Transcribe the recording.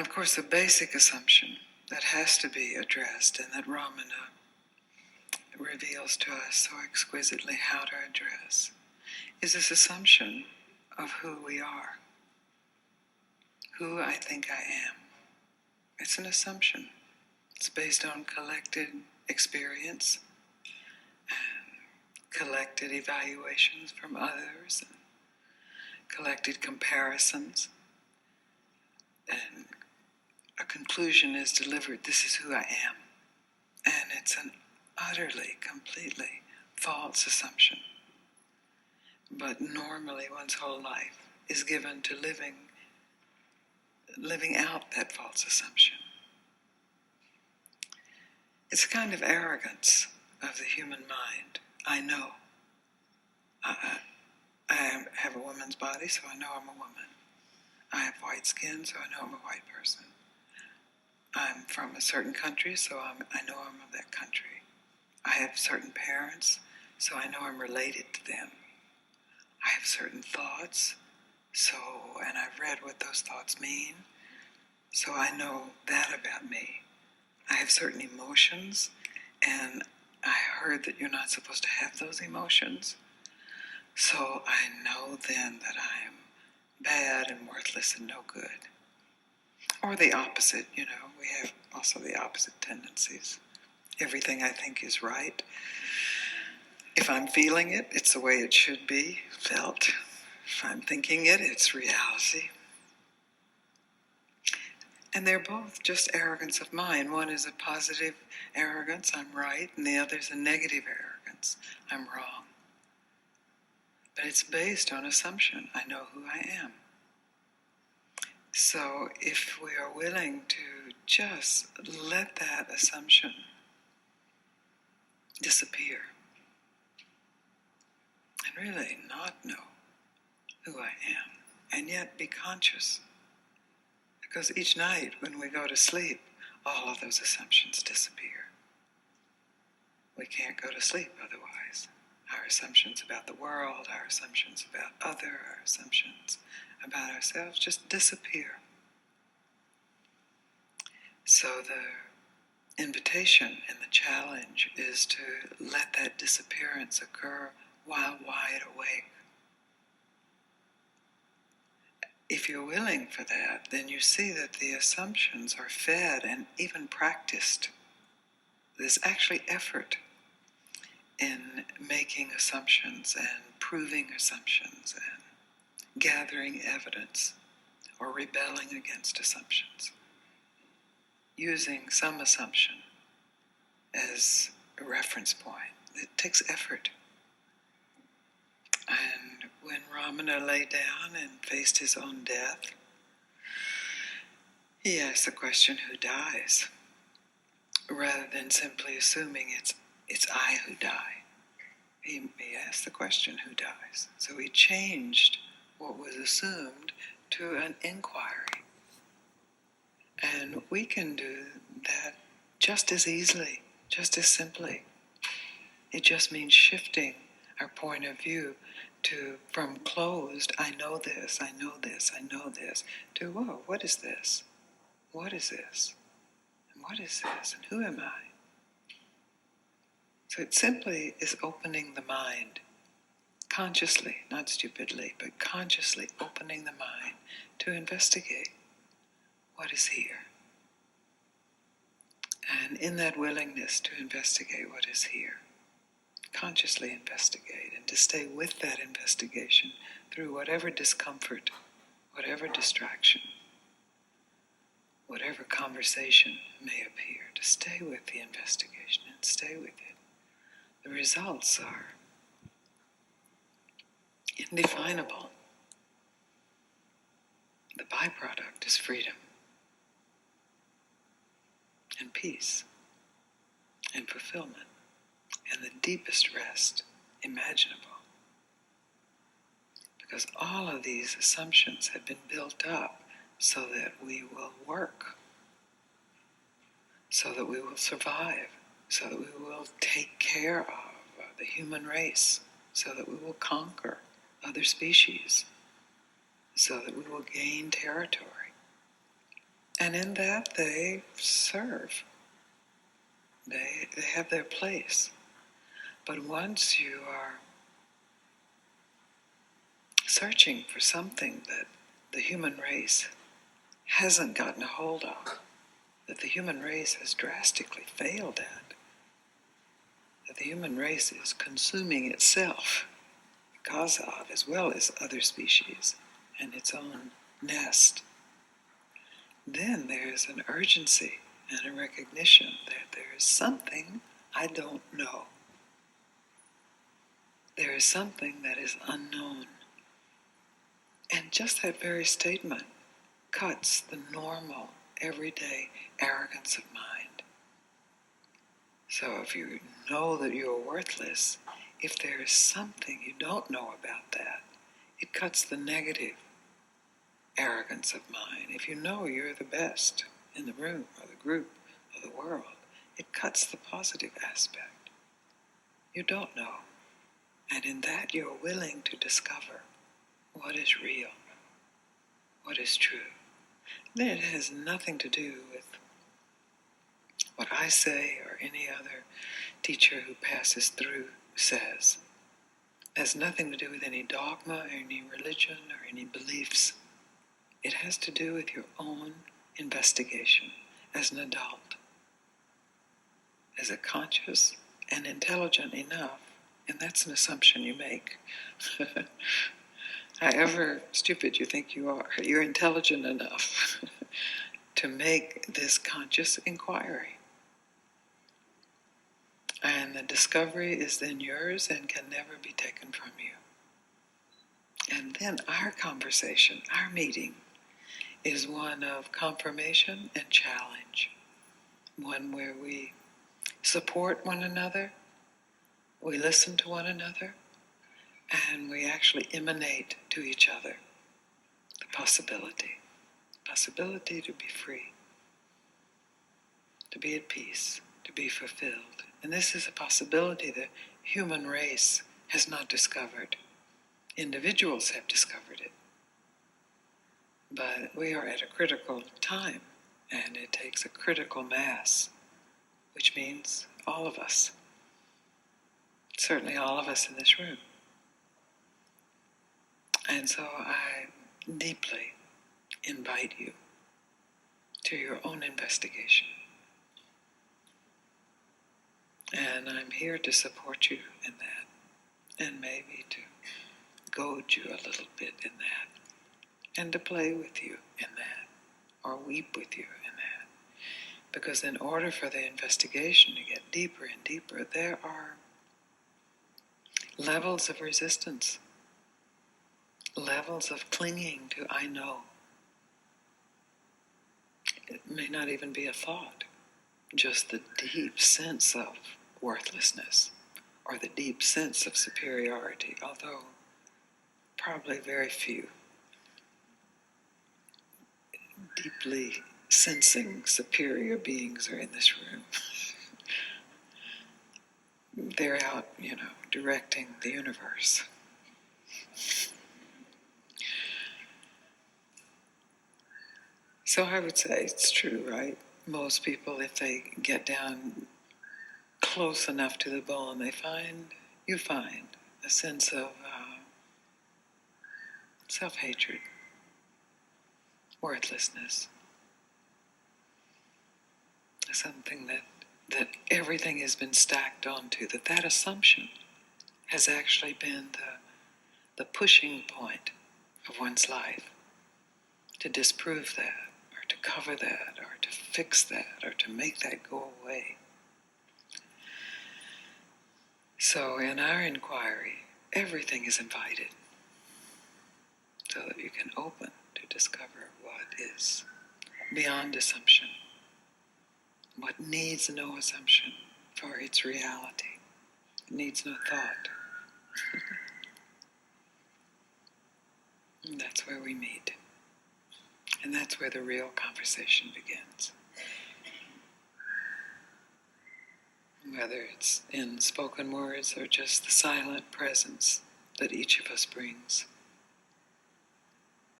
of course, the basic assumption that has to be addressed and that Ramana reveals to us so exquisitely how to address is this assumption of who we are, who I think I am. It's an assumption. It's based on collected experience and collected evaluations from others and collected comparisons. And a conclusion is delivered, this is who I am. And it's an utterly, completely false assumption. But normally one's whole life is given to living out that false assumption. It's a kind of arrogance of the human mind. I know. I have a woman's body, so I know I'm a woman. I have white skin, so I know I'm a white person. I'm from a certain country, so I know I'm of that country. I have certain parents, so I know I'm related to them. I have certain thoughts, and I've read what those thoughts mean, so I know that about me. I have certain emotions, and I heard that you're not supposed to have those emotions, so I know then that I am bad and worthless and no good. Or the opposite, we have also the opposite tendencies. Everything I think is right. If I'm feeling it, it's the way it should be felt. If I'm thinking it, it's reality. And they're both just arrogance of mind. One is a positive arrogance, I'm right, and the other is a negative arrogance, I'm wrong. But it's based on assumption. I know who I am. So if we are willing to just let that assumption disappear and really not know who I am, and yet be conscious, because each night when we go to sleep, all of those assumptions disappear. We can't go to sleep otherwise. Our assumptions about the world, our assumptions about our assumptions about ourselves just disappear. So the invitation and the challenge is to let that disappearance occur while wide awake. If you're willing for that, then you see that the assumptions are fed and even practiced. There's actually effort in making assumptions and proving assumptions and gathering evidence or rebelling against assumptions, using some assumption as a reference point. It takes effort. And when Ramana lay down and faced his own death, he asked the question, who dies? Rather than simply assuming it's I who die. He asked the question, who dies? So he changed what was assumed to an inquiry. And we can do that just as easily, just as simply. It just means shifting our point of view from closed, I know this, I know this, I know this, to, whoa, what is this? What is this? And what is this? And who am I? So it simply is opening the mind, consciously, not stupidly, but consciously opening the mind to investigate what is here. And in that willingness to investigate what is here, consciously investigate, and to stay with that investigation through whatever discomfort, whatever distraction, whatever conversation may appear, to stay with the investigation and stay with it. The results are indefinable. The byproduct is freedom and peace and fulfillment and the deepest rest imaginable. Because all of these assumptions have been built up so that we will work, so that we will survive, so that we will take care of the human race, so that we will conquer other species, so that we will gain territory. And in that they serve. They have their place. But once you are searching for something that the human race hasn't gotten a hold of, that the human race has drastically failed at, that the human race is consuming itself because of, as well as other species and its own nest, then there's an urgency and a recognition that there is something I don't know. There is something that is unknown. And just that very statement cuts the normal, everyday arrogance of mind. So if you know that you are worthless, if there is something you don't know about that, it cuts the negative arrogance of mind. If you know you're the best in the room or the group or the world, it cuts the positive aspect. You don't know. And in that you're willing to discover what is real, what is true. Then it has nothing to do with what I say or any other teacher who passes through says. It has nothing to do with any dogma or any religion or any beliefs. It has to do with your own investigation as an adult, as a conscious and intelligent enough, and that's an assumption you make. However stupid you think you are, you're intelligent enough to make this conscious inquiry. And the discovery is then yours and can never be taken from you. And then our conversation, our meeting, is one of confirmation and challenge. One where we support one another, we listen to one another, and we actually emanate to each other the possibility to be free, to be at peace, to be fulfilled. And this is a possibility the human race has not discovered. Individuals have discovered it. But we are at a critical time, and it takes a critical mass, which means all of us, certainly all of us in this room. And so I deeply invite you to your own investigation. And I'm here to support you in that, and maybe to goad you a little bit in that, and to play with you in that, or weep with you in that. Because in order for the investigation to get deeper and deeper, there are levels of resistance, levels of clinging to I know. It may not even be a thought, just the deep sense of worthlessness or the deep sense of superiority, although probably very few deeply sensing superior beings are in this room. They're out, directing the universe. So I would say it's true, right? Most people, if they get down close enough to the bone, you find a sense of self-hatred, worthlessness, something that everything has been stacked onto, that assumption has actually been the pushing point of one's life to disprove that, or to cover that, or to fix that, or to make that go away. So in our inquiry, everything is invited so that you can open to discover what is beyond assumption, what needs no assumption for its reality. It needs no thought. And that's where we meet. And that's where the real conversation begins. Whether it's in spoken words or just the silent presence that each of us brings.